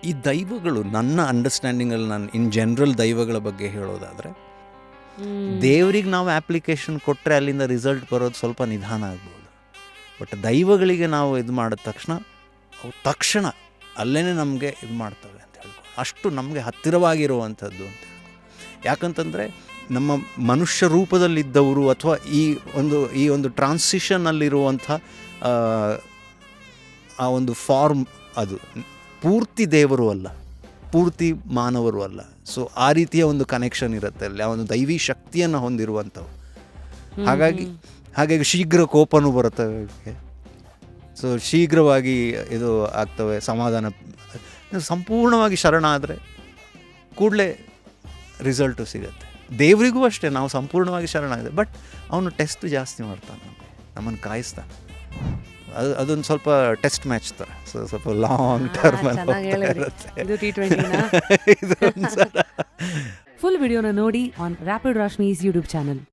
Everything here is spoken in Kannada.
ಈ ದೈವಗಳು ನನ್ನ ಅಂಡರ್ಸ್ಟ್ಯಾಂಡಿಂಗಲ್ಲಿ ನಾನು ಇನ್ ಜನರಲ್ ದೈವಗಳ ಬಗ್ಗೆ ಹೇಳೋದಾದರೆ, ದೇವ್ರಿಗೆ ನಾವು ಆ್ಯಪ್ಲಿಕೇಶನ್ ಕೊಟ್ಟರೆ ಅಲ್ಲಿಂದ ರಿಸಲ್ಟ್ ಬರೋದು ಸ್ವಲ್ಪ ನಿಧಾನ ಆಗ್ಬೋದು. ಬಟ್ ದೈವಗಳಿಗೆ ನಾವು ಇದು ಮಾಡಿದ ತಕ್ಷಣ ಅವು ತಕ್ಷಣ ಅಲ್ಲೇ ನಮಗೆ ಇದು ಮಾಡ್ತವೆ ಅಂತ ಹೇಳ್ಬೋದು. ಅಷ್ಟು ನಮಗೆ ಹತ್ತಿರವಾಗಿರುವಂಥದ್ದು ಅಂತ ಹೇಳ್ಬೋದು. ಯಾಕಂತಂದರೆ ನಮ್ಮ ಮನುಷ್ಯ ರೂಪದಲ್ಲಿದ್ದವರು ಅಥವಾ ಈ ಒಂದು ಟ್ರಾನ್ಸಿಷನ್ನಲ್ಲಿರುವಂಥ ಆ ಒಂದು ಫಾರ್ಮ್ ಅದು ಪೂರ್ತಿ ದೇವರು ಅಲ್ಲ, ಪೂರ್ತಿ ಮಾನವರು ಅಲ್ಲ. ಸೊ ಆ ರೀತಿಯ ಒಂದು ಕನೆಕ್ಷನ್ ಇರುತ್ತೆ ಅಲ್ಲಿ, ಆ ಒಂದು ದೈವಿ ಶಕ್ತಿಯನ್ನು ಹೊಂದಿರುವಂಥವು. ಹಾಗಾಗಿ ಶೀಘ್ರ ಕೋಪನೂ ಬರುತ್ತೆ. ಸೊ ಶೀಘ್ರವಾಗಿ ಇದು ಆಗ್ತವೆ, ಸಮಾಧಾನ. ಸಂಪೂರ್ಣವಾಗಿ ಶರಣ ಆದರೆ ಕೂಡಲೇ ರಿಸಲ್ಟು ಸಿಗುತ್ತೆ. ದೇವರಿಗೂ ಅಷ್ಟೇ, ನಾವು ಸಂಪೂರ್ಣವಾಗಿ ಶರಣ ಇದೆ, ಬಟ್ ಅವನು ಟೆಸ್ಟ್ ಜಾಸ್ತಿ ಮಾಡ್ತಾನೆ, ನಮ್ಮನ್ನು ಕಾಯಿಸ್ತಾನೆ. ಅದೊಂದು ಸ್ವಲ್ಪ ಟೆಸ್ಟ್ ಮ್ಯಾಚ್ ಥರ. ಸೊ ಸ್ವಲ್ಪ ಲಾಂಗ್ ಟರ್ಮ್ ಫುಲ್ ವಿಡಿಯೋನ ನೋಡಿ ಆನ್ ರ್ಯಾಪಿಡ್ ರಾಶ್ಮೀಸ್ ಯೂಟ್ಯೂಬ್ ಚಾನಲ್.